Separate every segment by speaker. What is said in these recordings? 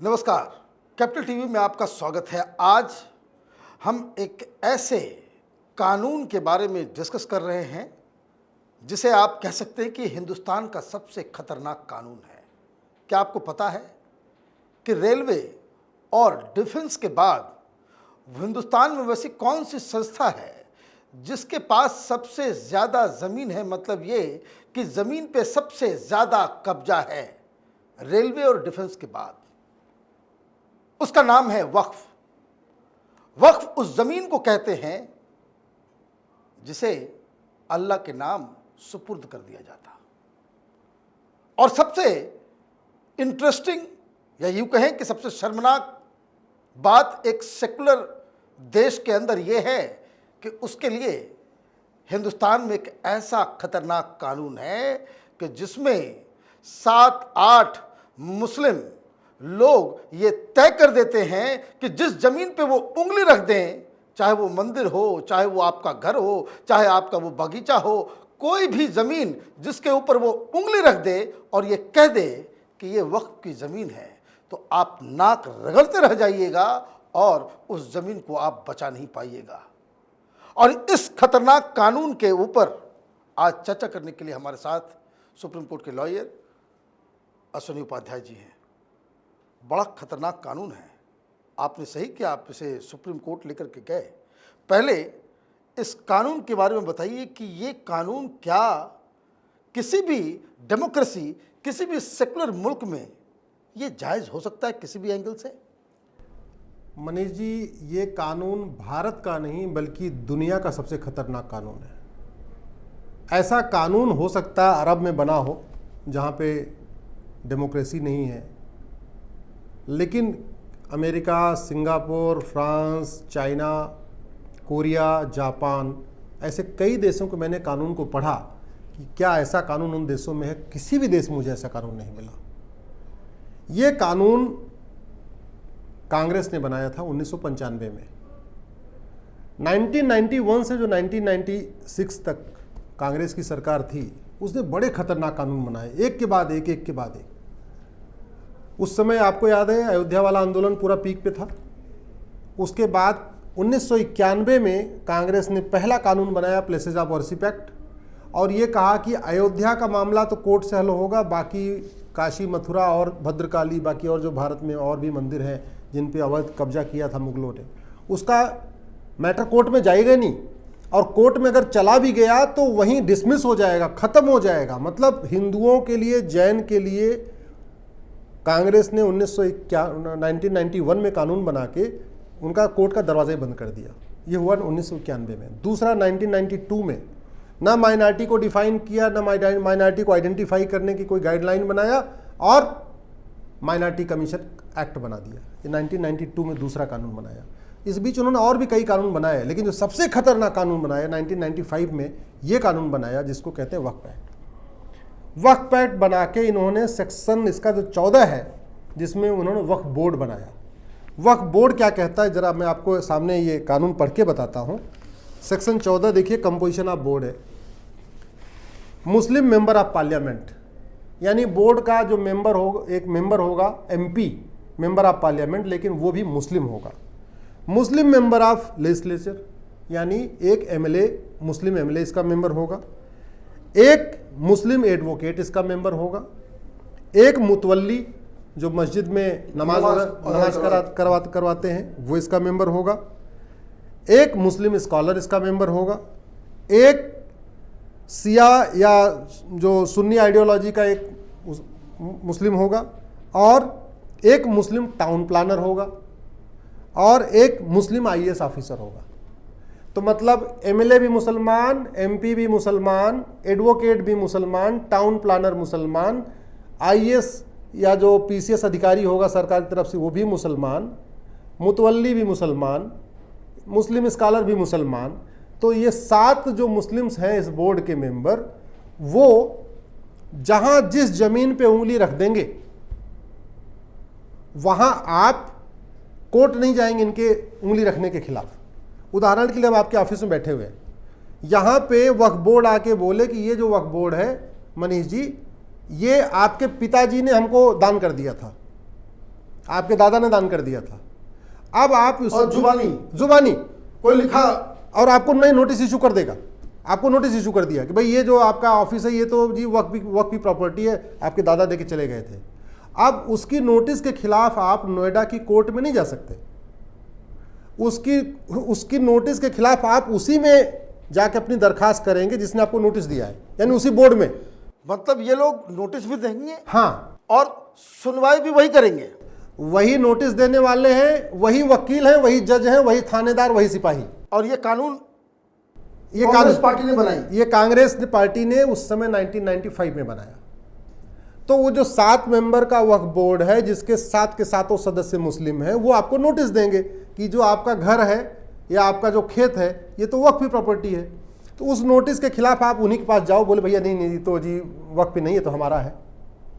Speaker 1: नमस्कार, capital TV में आपका स्वागत है। आज हम एक ऐसे कानून के बारे में डिस्कस कर रहे हैं जिसे आप कह सकते हैं कि हिंदुस्तान का सबसे खतरनाक कानून है। क्या आपको पता है कि रेलवे और डिफेंस के बाद हिंदुस्तान में वैसी कौन सी संस्था है जिसके पास सबसे ज़्यादा ज़मीन है? मतलब ये कि ज़मीन पे सबसे ज़्यादा कब्जा है रेलवे और डिफेंस के बाद। उसका नाम है वक्फ। वक्फ उस ज़मीन को कहते हैं जिसे अल्लाह के नाम सुपुर्द कर दिया जाता। और सबसे इंटरेस्टिंग या यूँ कहें कि सबसे शर्मनाक बात एक सेकुलर देश के अंदर यह है कि उसके लिए हिंदुस्तान में एक ऐसा खतरनाक कानून है कि जिसमें 7-8 मुस्लिम लोग ये तय कर देते हैं कि जिस ज़मीन पे वो उंगली रख दें, चाहे वो मंदिर हो, चाहे वो आपका घर हो, चाहे आपका वो बगीचा हो, कोई भी ज़मीन जिसके ऊपर वो उंगली रख दे और ये कह दे कि ये वक्फ की ज़मीन है, तो आप नाक रगड़ते रह जाइएगा और उस ज़मीन को आप बचा नहीं पाइएगा। और इस खतरनाक कानून के ऊपर आज चर्चा करने के लिए हमारे साथ सुप्रीम कोर्ट के लॉयर अश्विनी उपाध्याय जी हैं। बड़ा खतरनाक कानून है। आपने सही किया, आप इसे सुप्रीम कोर्ट लेकर के गए। पहले इस कानून के बारे में बताइए कि ये कानून क्या किसी भी डेमोक्रेसी, किसी भी सेकुलर मुल्क में ये जायज़ हो सकता है किसी भी एंगल से?
Speaker 2: मनीष जी, ये कानून भारत का नहीं बल्कि दुनिया का सबसे खतरनाक कानून है। ऐसा कानून हो सकता है अरब में बना हो जहाँ पे डेमोक्रेसी नहीं है, लेकिन America, Singapore, France, China, Korea, Japan, ऐसे कई देशों को मैंने कानून को पढ़ा कि क्या ऐसा कानून उन देशों में है। किसी भी देश में मुझे ऐसा कानून नहीं मिला। ये कानून कांग्रेस ने बनाया था 1995 में। 1991 से जो 1996 तक कांग्रेस की सरकार थी, उसने बड़े खतरनाक कानून बनाए, एक के बाद एक, एक के बाद एक। उस समय आपको याद है अयोध्या वाला आंदोलन पूरा पीक पे था। उसके बाद 1991 में कांग्रेस ने पहला कानून बनाया, प्लेसेस ऑफ वर्शिप एक्ट, और ये कहा कि अयोध्या का मामला तो कोर्ट से हल होगा, बाकी काशी, मथुरा और भद्रकाली, बाकी और जो भारत में और भी मंदिर हैं जिन पे अवैध कब्जा किया था मुगलों ने, उसका मैटर कोर्ट में जाएगा नहीं, और कोर्ट में अगर चला भी गया तो वहीं डिसमिस हो जाएगा, ख़त्म हो जाएगा। मतलब हिंदुओं के लिए, जैन के लिए कांग्रेस ने 1991 में कानून बना के उनका कोर्ट का दरवाज़ा ही बंद कर दिया। ये हुआ 1991 में। दूसरा 1992 में ना माइनॉरिटी को डिफाइन किया, ना माइनॉरिटी को आइडेंटिफाई करने की कोई गाइडलाइन बनाया, और माइनॉरिटी कमीशन एक्ट बना दिया। ये 1992 में दूसरा कानून बनाया। इस बीच उन्होंने और भी कई कानून बनाए, लेकिन जो सबसे खतरनाक कानून बनाया 1995 में, ये कानून बनाया जिसको कहते हैं वक्फ एक्ट। वक्फ एक्ट बना के इन्होंने सेक्शन इसका जो 14 है, जिसमें उन्होंने वक्फ बोर्ड बनाया। वक्फ बोर्ड क्या कहता है, जरा मैं आपको सामने ये कानून पढ़ के बताता हूँ। सेक्शन 14 देखिए, कंपोजिशन ऑफ बोर्ड है। मुस्लिम मेंबर ऑफ पार्लियामेंट, यानी बोर्ड का जो मेंबर होगा, एक मेंबर होगा MP, मेंबर ऑफ पार्लियामेंट, लेकिन वो भी मुस्लिम होगा। मुस्लिम मेंबर ऑफ लेजिस्लेचर, यानी एक MLA, मुस्लिम MLA इसका मेंबर होगा। एक मुस्लिम एडवोकेट इसका मेंबर होगा। एक मुतवल्ली, जो मस्जिद में नमाज करवाते हैं, वो इसका मेंबर होगा। एक मुस्लिम स्कॉलर इसका मेंबर होगा। एक शिया या जो सुन्नी आइडियोलॉजी का एक मुस्लिम होगा, और एक मुस्लिम टाउन प्लानर होगा, और एक मुस्लिम IAS ऑफिसर होगा। तो मतलब MLA भी मुसलमान, MP भी मुसलमान, एडवोकेट भी मुसलमान, टाउन प्लानर मुसलमान, IAS या जो PCS अधिकारी होगा सरकार की तरफ से वो भी मुसलमान, मुतवल्ली भी मुसलमान, मुस्लिम स्कॉलर भी मुसलमान। तो ये 7 जो मुस्लिम्स हैं इस बोर्ड के मेंबर, वो जहाँ जिस जमीन पे उंगली रख देंगे वहाँ आप कोर्ट नहीं जाएंगे इनके उंगली रखने के खिलाफ। उदाहरण के लिए हम आपके ऑफिस में बैठे हुए हैं, यहाँ पे वक्फ बोर्ड आके बोले कि ये जो वक्फ बोर्ड है मनीष जी, ये आपके पिताजी ने हमको दान कर दिया था, आपके दादा ने दान कर दिया था। अब आप
Speaker 1: और
Speaker 2: जुबानी
Speaker 1: कोई लिखा
Speaker 2: और आपको नई नोटिस इशू कर देगा, आपको नोटिस इशू कर दिया कि भाई ये जो आपका ऑफिस है ये तो जी वक्फ की प्रॉपर्टी है, आपके दादा दे के चले गए थे। अब उसकी नोटिस के खिलाफ आप नोएडा की कोर्ट में नहीं जा सकते, उसकी नोटिस के खिलाफ आप उसी में जाके अपनी दरखास्त करेंगे जिसने आपको नोटिस दिया है, यानी उसी बोर्ड में।
Speaker 1: मतलब ये लोग नोटिस भी देंगे
Speaker 2: हाँ,
Speaker 1: और सुनवाई भी वही करेंगे।
Speaker 2: वही नोटिस देने वाले हैं, वही वकील हैं, वही जज हैं, वही थानेदार, वही सिपाही।
Speaker 1: और ये कानून
Speaker 2: कांग्रेस
Speaker 1: पार्टी ने बनाई।
Speaker 2: ये कांग्रेस पार्टी ने उस समय 1995 में बनाया। तो वो जो 7 मेंबर का वक्फ बोर्ड है जिसके 7 के 7 सदस्य मुस्लिम हैं, वो आपको नोटिस देंगे कि जो आपका घर है या आपका जो खेत है ये तो वक्फ की प्रॉपर्टी है। तो उस नोटिस के खिलाफ आप उन्हीं के पास जाओ, बोले भैया नहीं तो जी वक्फ पे नहीं है, तो हमारा है।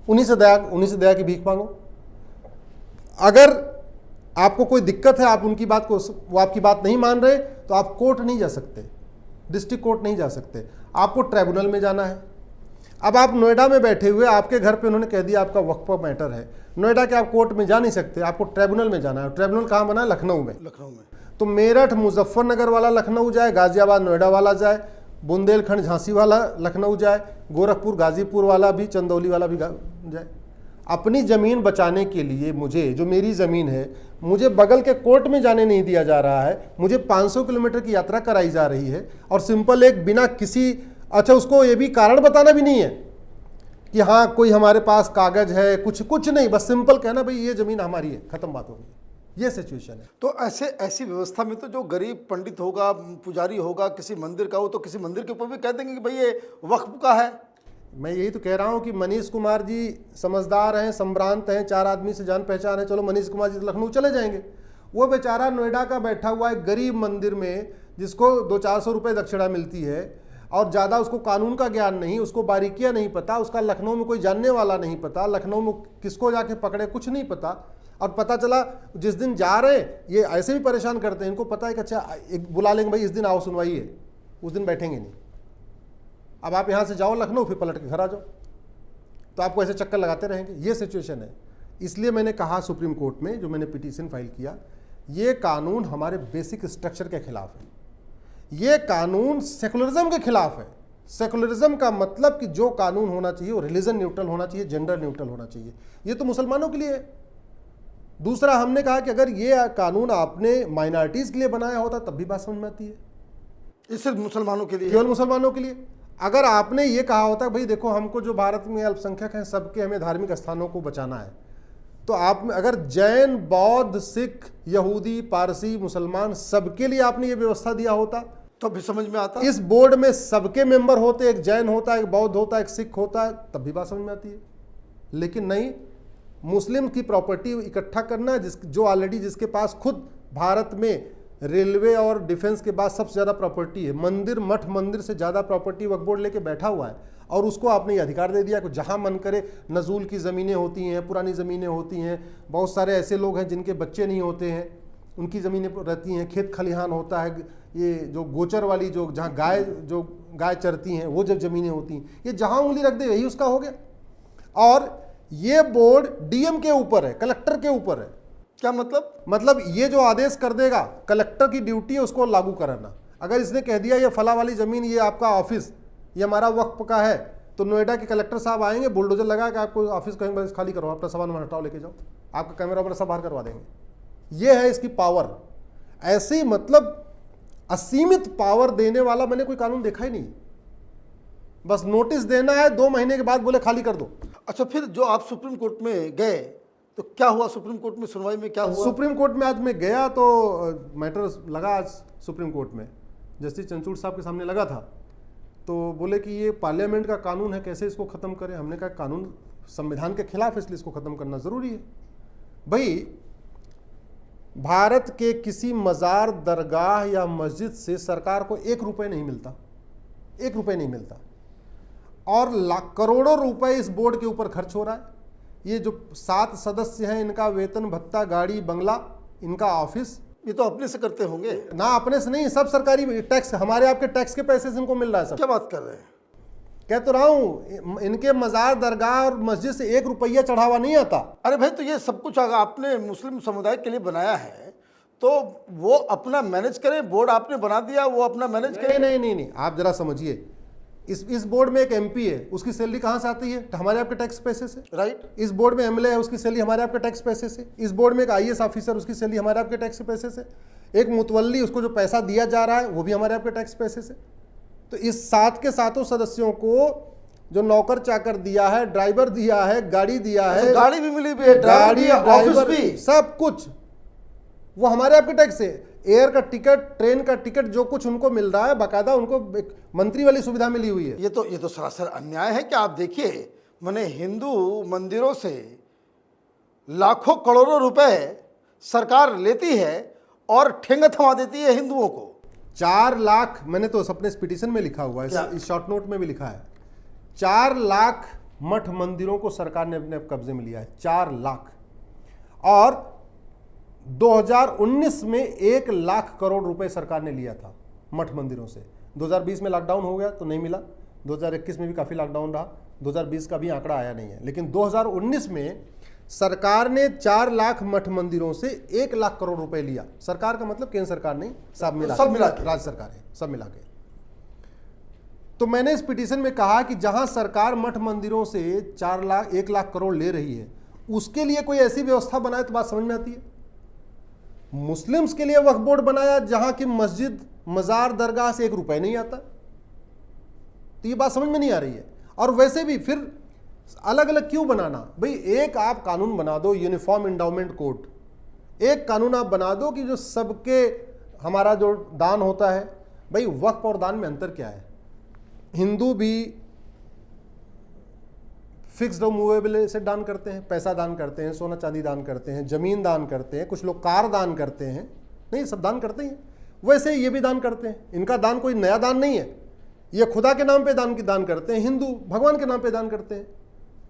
Speaker 2: उन्हीं से दया की भीख मांगो। अगर आपको कोई दिक्कत है, आप उनकी बात को, वो आपकी बात नहीं मान रहे, तो आप कोर्ट नहीं जा सकते, डिस्ट्रिक्ट कोर्ट नहीं जा सकते, आपको ट्राइब्यूनल में जाना है। अब आप नोएडा में बैठे हुए, आपके घर पे उन्होंने कह दिया आपका वक्फ मैटर है, नोएडा के आप कोर्ट में जा नहीं सकते, आपको ट्राइब्यूनल में जाना है। ट्राइब्यूनल कहाँ बना है? लखनऊ में। तो मेरठ मुजफ्फरनगर वाला लखनऊ जाए, गाजियाबाद नोएडा वाला जाए, बुंदेलखंड झांसी वाला लखनऊ जाए, गोरखपुर गाजीपुर वाला भी, चंदौली वाला भी जाए। अपनी ज़मीन बचाने के लिए मुझे, जो मेरी ज़मीन है, मुझे बगल के कोर्ट में जाने नहीं दिया जा रहा है, मुझे 500 किलोमीटर की यात्रा कराई जा रही है, और सिंपल एक बिना किसी, अच्छा उसको ये भी कारण बताना भी नहीं है कि हाँ कोई हमारे पास कागज है, कुछ नहीं, बस सिंपल कहना भाई ये ज़मीन हमारी है, ख़त्म बात हो गई। ये सिचुएशन है।
Speaker 1: तो ऐसी व्यवस्था में तो जो गरीब पंडित होगा, पुजारी होगा किसी मंदिर का, वो तो किसी मंदिर के ऊपर भी कह देंगे कि भाई ये वक्फ का है।
Speaker 2: मैं यही तो कह रहा हूँ कि मनीष कुमार जी समझदार हैं, संभ्रांत हैं, 4 आदमी से जान पहचान है, चलो मनीष कुमार जी तो लखनऊ चले जाएंगे। वो बेचारा नोएडा का बैठा हुआ एक गरीब मंदिर में, जिसको 200-400 रुपये दक्षिणा मिलती है, और ज़्यादा उसको कानून का ज्ञान नहीं, उसको बारीकियाँ नहीं पता, उसका लखनऊ में कोई जानने वाला नहीं पता, लखनऊ में किसको जाके पकड़े कुछ नहीं पता। और पता चला जिस दिन जा रहे, ये ऐसे भी परेशान करते हैं, इनको पता है कि अच्छा एक बुला लेंगे भाई इस दिन आओ सुनवाई है, उस दिन बैठेंगे नहीं। अब आप यहाँ से जाओ लखनऊ, फिर पलट के घर आ जाओ, तो आपको ऐसे चक्कर लगाते रहेंगे। ये सिचुएशन है। इसलिए मैंने कहा सुप्रीम कोर्ट में, जो मैंने पिटीशन फाइल किया, ये कानून हमारे बेसिक स्ट्रक्चर के खिलाफ है, ये कानून सेकुलरिज्म के खिलाफ है। सेकुलरिज्म का मतलब कि जो कानून होना चाहिए वो रिलीजन न्यूट्रल होना चाहिए, जेंडर न्यूट्रल होना चाहिए। ये तो मुसलमानों के लिए है। दूसरा, हमने कहा कि अगर ये कानून आपने माइनॉरिटीज़ के लिए बनाया होता तब भी बात समझ में आती है।
Speaker 1: ये सिर्फ मुसलमानों के लिए,
Speaker 2: केवल मुसलमानों के लिए। अगर आपने ये कहा होता भाई देखो हमको जो भारत में अल्पसंख्यक हैं सबके हमें धार्मिक स्थानों को बचाना है, तो आप अगर जैन, बौद्ध, सिख, यहूदी, पारसी, मुसलमान सबके लिए आपने ये व्यवस्था दिया होता
Speaker 1: तो भी समझ में आता।
Speaker 2: इस बोर्ड में सबके मेंबर होते, एक जैन होता है, एक बौद्ध होता है, एक सिख होता है, तब भी बात समझ में आती है। लेकिन नहीं, मुस्लिम की प्रॉपर्टी इकट्ठा करना, जो ऑलरेडी जिसके पास खुद भारत में रेलवे और डिफेंस के बाद सबसे ज़्यादा प्रॉपर्टी है, मंदिर मठ मंदिर से ज़्यादा प्रॉपर्टी वक्फ बोर्ड लेके बैठा हुआ है, और उसको आपने ये अधिकार दे दिया कि जहाँ मन करे, नजूल की ज़मीनें होती हैं, पुरानी ज़मीनें होती हैं, बहुत सारे ऐसे लोग हैं जिनके बच्चे नहीं होते हैं, उनकी ज़मीनें रहती हैं, खेत खलिहान होता है, ये जो गोचर वाली जो जहाँ गाय चरती हैं वो जब ज़मीनें होती हैं, ये जहाँ उंगली रख दे यही उसका हो गया। और ये बोर्ड डीएम के ऊपर है, कलेक्टर के ऊपर है।
Speaker 1: क्या
Speaker 2: मतलब ये जो आदेश कर देगा, कलेक्टर की ड्यूटी है उसको लागू कराना। अगर इसने कह दिया ये फला वाली ज़मीन, ये आपका ऑफिस, ये हमारा वक्फ का है, तो नोएडा के कलेक्टर साहब आएंगे, बुलडोजर लगा के आपको ऑफिस कहेंगे खाली करो, अपना सामान हटाओ, लेके जाओ, आपका कैमरा वैमरा सब बाहर करवा देंगे। ये है इसकी पावर। ऐसी मतलब असीमित पावर देने वाला मैंने कोई कानून देखा ही नहीं। बस नोटिस देना है, 2 महीने के बाद बोले खाली कर दो।
Speaker 1: अच्छा, फिर जो आप सुप्रीम कोर्ट में गए तो क्या हुआ? सुप्रीम कोर्ट में सुनवाई में क्या हुआ?
Speaker 2: सुप्रीम कोर्ट में आज मैं गया तो मैटर लगा आज सुप्रीम कोर्ट में, जस्टिस चंद्रचूड़ साहब के सामने लगा था, तो बोले कि ये पार्लियामेंट का कानून है, कैसे इसको ख़त्म करें। हमने कहा कानून संविधान के खिलाफ है, इसलिए इसको ख़त्म करना ज़रूरी है। भाई भारत के किसी मज़ार, दरगाह या मस्जिद से सरकार को 1 रुपये नहीं मिलता, 1 रुपये नहीं मिलता, और करोड़ों रुपए इस बोर्ड के ऊपर खर्च हो रहा है। ये जो 7 सदस्य हैं, इनका वेतन भत्ता, गाड़ी, बंगला, इनका ऑफिस,
Speaker 1: ये तो अपने से करते होंगे
Speaker 2: ना? अपने से नहीं, सब सरकारी टैक्स, हमारे आपके टैक्स के पैसे से इनको मिल रहा है सब।
Speaker 1: क्या बात कर रहे हैं?
Speaker 2: कह तो रहा हूं, इनके मजार दरगाह और मस्जिद से 1 रुपया चढ़ावा नहीं आता।
Speaker 1: अरे भाई, तो ये सब कुछ अगर आपने मुस्लिम समुदाय के लिए बनाया है तो वो अपना मैनेज करें। बोर्ड आपने बना दिया, वो अपना मैनेज करें।
Speaker 2: नहीं, आप जरा समझिए, इस बोर्ड में एक एमपी है, उसकी सैलरी कहाँ से आती है? हमारे आपके टैक्स पैसे से।
Speaker 1: राइट।
Speaker 2: इस बोर्ड में एमएलए है, उसकी सैलरी हमारे आपके टैक्स पैसे से। इस बोर्ड में एक आईएएस ऑफिसर, उसकी सैलरी हमारे आपके टैक्स पैसे से। एक मुतवल्ली, उसको जो पैसा दिया जा रहा है वो भी हमारे आपके टैक्स पैसे से। तो इस 7 के 7 सदस्यों को जो नौकर चाकर दिया है, ड्राइवर दिया है, गाड़ी दिया है,
Speaker 1: गाड़ी भी मिली हुई है,
Speaker 2: गाड़ी,
Speaker 1: ऑफिस
Speaker 2: ड्राइवर
Speaker 1: भी,
Speaker 2: सब कुछ वो हमारे आपके टैक्स से। एयर का टिकट, ट्रेन का टिकट, जो कुछ उनको मिल रहा है बाकायदा उनको एक मंत्री वाली सुविधा मिली हुई है।
Speaker 1: ये तो सरासर अन्याय है कि आप देखिए, मैंने हिंदू मंदिरों से लाखों करोड़ों रुपए सरकार लेती है और ठेंगा थमा देती है हिंदुओं को।
Speaker 2: 4 लाख, मैंने तो अपने इस पिटीशन में लिखा हुआ है, इस शॉर्ट नोट में भी लिखा है, 4 लाख मठ मंदिरों को सरकार ने अपने कब्जे में लिया है। 4 लाख। और 2019 में 1 लाख करोड़ रुपए सरकार ने लिया था मठ मंदिरों से। 2020 में लॉकडाउन हो गया तो नहीं मिला, 2021 में भी काफ़ी लॉकडाउन रहा, 2020 का भी आंकड़ा आया नहीं है, लेकिन 2019 में सरकार ने 4 लाख मठ मंदिरों से 1 लाख करोड़ रुपए लिया। सरकार का मतलब केंद्र सरकार नहीं, सब मिला के, राज्य सरकार है, सब मिला के। तो मैंने इस पिटीशन में कहा कि जहां सरकार मठ मंदिरों से 1 लाख करोड़ ले रही है, उसके लिए कोई ऐसी व्यवस्था बनाए तो बात समझ में आती है। मुस्लिम्स के लिए वक्फ बोर्ड बनाया जहां की मस्जिद, मजार, दरगाह से 1 रुपए नहीं आता, तो ये बात समझ में नहीं आ रही है। और वैसे भी फिर अलग अलग क्यों बनाना? भाई एक आप कानून बना दो, यूनिफॉर्म इंडाउमेंट कोड, एक कानून आप बना दो कि जो सबके, हमारा जो दान होता है, भाई वक्फ और दान में अंतर क्या है? हिंदू भी फिक्स्ड और मूवेबल एसेट दान करते हैं, पैसा दान करते हैं, सोना चांदी दान करते हैं, जमीन दान करते हैं, कुछ लोग कार दान करते हैं, नहीं सब दान करते हैं। वैसे ये भी दान करते हैं। इनका दान कोई नया दान नहीं है, ये खुदा के नाम पे दान करते हैं। हिंदू भगवान के नाम पे दान करते हैं।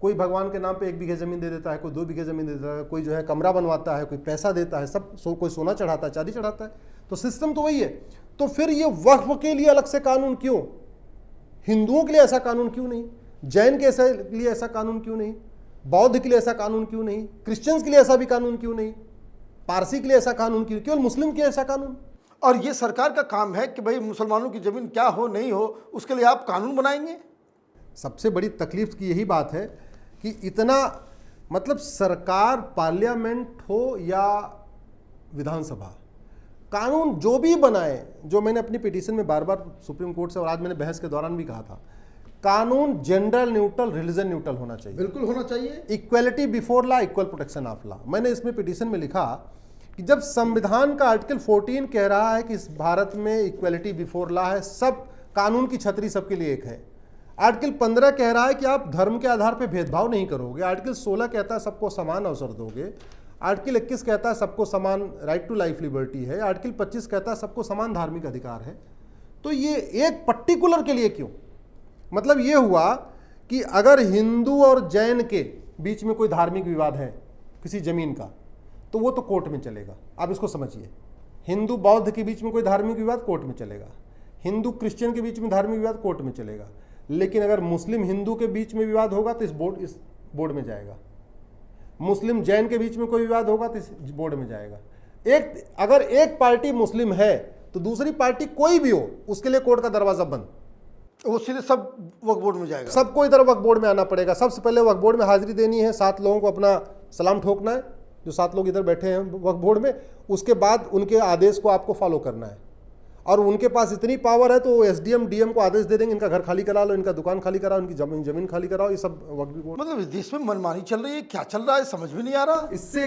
Speaker 2: कोई भगवान के नाम पे 1 बीघे ज़मीन दे देता है, कोई 2 बीघे ज़मीन दे देता है, कोई जो है कमरा बनवाता है, कोई पैसा देता है, सब कोई सोना चढ़ाता है, चांदी चढ़ाता है। तो सिस्टम तो वही है। तो फिर ये वक्फ के लिए अलग से कानून क्यों? हिंदुओं के लिए ऐसा कानून क्यों नहीं? जैन के लिए ऐसा कानून क्यों नहीं? बौद्ध के लिए ऐसा कानून क्यों नहीं? क्रिश्चियंस के लिए ऐसा भी कानून क्यों नहीं? पारसी के लिए ऐसा कानून क्यों? केवल मुस्लिम के लिए ऐसा कानून?
Speaker 1: और ये सरकार का काम है कि भाई मुसलमानों की जमीन क्या हो नहीं हो, उसके लिए आप कानून बनाएंगे।
Speaker 2: सबसे बड़ी तकलीफ की यही बात है कि इतना, मतलब सरकार, पार्लियामेंट हो या विधानसभा, कानून जो भी बनाए, जो मैंने अपनी पिटीशन में बार बार सुप्रीम कोर्ट से और आज मैंने बहस के दौरान भी कहा था, कानून जेंडर न्यूट्रल, रिलीजन न्यूट्रल होना चाहिए।
Speaker 1: बिल्कुल होना चाहिए।
Speaker 2: Equality before law, equal protection of law. मैंने इसमें पिटीशन में लिखा कि जब संविधान का आर्टिकल 14 कह रहा है कि इस भारत में इक्वलिटी बिफोर लॉ है, सब कानून की छतरी सबके लिए एक है। आर्टिकल 15 कह रहा है कि आप धर्म के आधार पर भेदभाव नहीं करोगे। आर्टिकल 16 कहता है सबको समान अवसर दोगे। आर्टिकल 21 कहता है सबको समान राइट टू लाइफ लिबर्टी है। आर्टिकल 25 कहता है सबको समान धार्मिक अधिकार है। तो ये एक पर्टिकुलर के लिए क्यों? मतलब ये हुआ कि अगर हिंदू और जैन के बीच में कोई धार्मिक विवाद है किसी जमीन का, तो वो तो कोर्ट में चलेगा। आप इसको समझिए, हिंदू बौद्ध के बीच में कोई धार्मिक विवाद कोर्ट में चलेगा, हिंदू क्रिश्चियन के बीच में धार्मिक विवाद कोर्ट में चलेगा। लेकिन अगर मुस्लिम हिंदू के बीच में विवाद होगा तो इस बोर्ड में जाएगा। मुस्लिम जैन के बीच में कोई विवाद होगा तो इस बोर्ड में जाएगा। अगर एक पार्टी मुस्लिम है तो दूसरी पार्टी कोई भी हो, उसके लिए कोर्ट का दरवाजा बंद,
Speaker 1: वो सीधे सब वक्फ बोर्ड में जाएगा।
Speaker 2: सबको इधर वक्फ बोर्ड में आना पड़ेगा। सबसे पहले वक्फ बोर्ड में हाजिरी देनी है, 7 लोगों को अपना सलाम ठोकना है, जो 7 लोग इधर बैठे हैं वक्फ बोर्ड में। उसके बाद उनके आदेश को आपको फॉलो करना है। और उनके पास इतनी पावर है तो वो SDM DM को आदेश दे देंगे, इनका घर खाली करा लो, इनका दुकान खाली कराओ, इनकी जमीन खाली कराओ। ये सब वक्फ बोर्ड,
Speaker 1: मतलब इस देश में मनमानी चल रही है, क्या चल रहा है समझ में नहीं आ रहा।
Speaker 2: इससे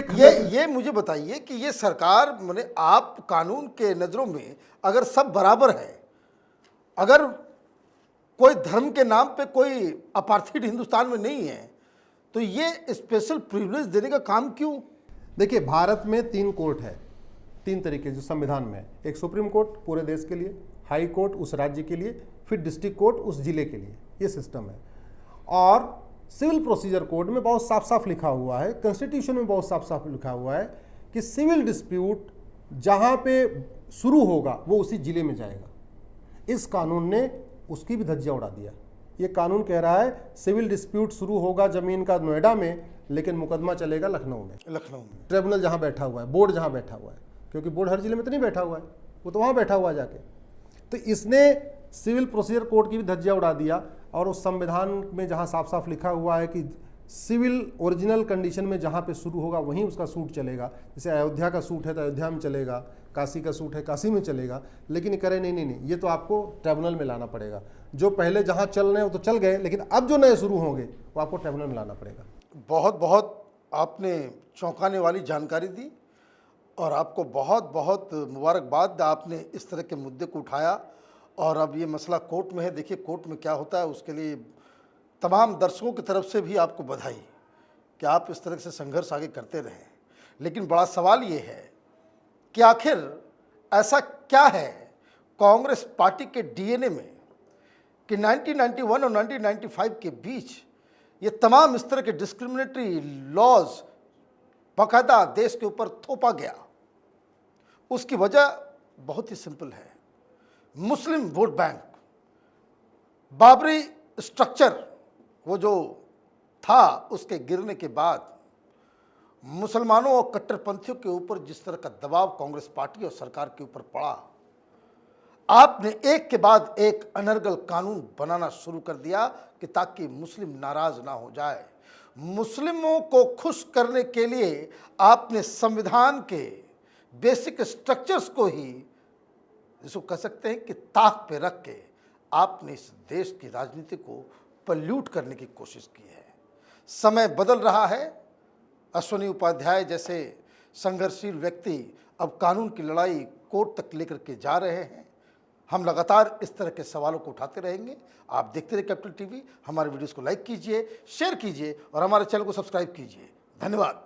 Speaker 1: ये मुझे बताइए कि ये सरकार, मैंने आप कानून के नज़रों में अगर सब बराबर है, अगर कोई धर्म के नाम पे कोई अपार्थाइड हिंदुस्तान में नहीं है, तो ये स्पेशल प्रिविलेज देने का काम क्यों?
Speaker 2: देखिए, भारत में 3 कोर्ट है, 3 तरीके जो संविधान में है। एक सुप्रीम कोर्ट पूरे देश के लिए, हाई कोर्ट उस राज्य के लिए, फिर डिस्ट्रिक्ट कोर्ट उस जिले के लिए, ये सिस्टम है। और सिविल प्रोसीजर कोड में बहुत साफ साफ लिखा हुआ है, कॉन्स्टिट्यूशन में बहुत साफ साफ लिखा हुआ है कि सिविल डिस्प्यूट जहाँ पे शुरू होगा वो उसी जिले में जाएगा। इस कानून ने उसकी भी धज्जियाँ उड़ा दिया। ये कानून कह रहा है सिविल डिस्प्यूट शुरू होगा जमीन का नोएडा में, लेकिन मुकदमा चलेगा लखनऊ में।
Speaker 1: लखनऊ में
Speaker 2: ट्रिब्यूनल जहाँ बैठा हुआ है, बोर्ड जहाँ बैठा हुआ है, क्योंकि बोर्ड हर जिले में तो नहीं बैठा हुआ है, वो तो वहाँ बैठा हुआ है जाके। तो इसने सिविल प्रोसीजर कोड की भी धज्जियाँ उड़ा दिया, और उस संविधान में जहाँ साफ साफ लिखा हुआ है कि सिविल ओरिजिनल कंडीशन में जहाँ पे शुरू होगा वहीं उसका सूट चलेगा। जैसे अयोध्या का सूट है तो अयोध्या में चलेगा, काशी का सूट है काशी में चलेगा, लेकिन ये करे नहीं, ये तो आपको ट्रिब्यूनल में लाना पड़ेगा। जो पहले जहाँ चल रहे हैं वो तो चल गए, लेकिन अब जो नए शुरू होंगे वो आपको ट्रिब्यूनल में लाना पड़ेगा।
Speaker 1: बहुत बहुत आपने चौंकाने वाली जानकारी दी, और आपको बहुत बहुत मुबारकबाद, आपने इस तरह के मुद्दे को उठाया, और अब ये मसला कोर्ट में है। देखिए कोर्ट में क्या होता है, उसके लिए तमाम दर्शकों की तरफ से भी आपको बधाई कि आप इस तरह से संघर्ष आगे करते रहें। लेकिन बड़ा सवाल ये है कि आखिर ऐसा क्या है कांग्रेस पार्टी के डीएनए में कि 1991 और 1995 के बीच ये तमाम इस तरह के डिस्क्रिमिनेटरी लॉज बाकायदा देश के ऊपर थोपा गया। उसकी वजह बहुत ही सिंपल है, मुस्लिम वोट बैंक, बाबरी स्ट्रक्चर वो जो था उसके गिरने के बाद मुसलमानों और कट्टरपंथियों के ऊपर जिस तरह का दबाव कांग्रेस पार्टी और सरकार के ऊपर पड़ा, आपने एक के बाद एक अनर्गल कानून बनाना शुरू कर दिया कि ताकि मुस्लिम नाराज ना हो जाए। मुस्लिमों को खुश करने के लिए आपने संविधान के बेसिक स्ट्रक्चर्स को ही, जिसको कह सकते हैं कि ताक पे रख के आपने इस देश की राजनीति को पल्यूट करने की कोशिश की है। समय बदल रहा है, अश्विनी उपाध्याय जैसे संघर्षशील व्यक्ति अब कानून की लड़ाई कोर्ट तक लेकर के जा रहे हैं। हम लगातार इस तरह के सवालों को उठाते रहेंगे। आप देखते रहिए कैपिटल टीवी, हमारे वीडियोस को लाइक कीजिए, शेयर कीजिए और हमारे चैनल को सब्सक्राइब कीजिए। धन्यवाद।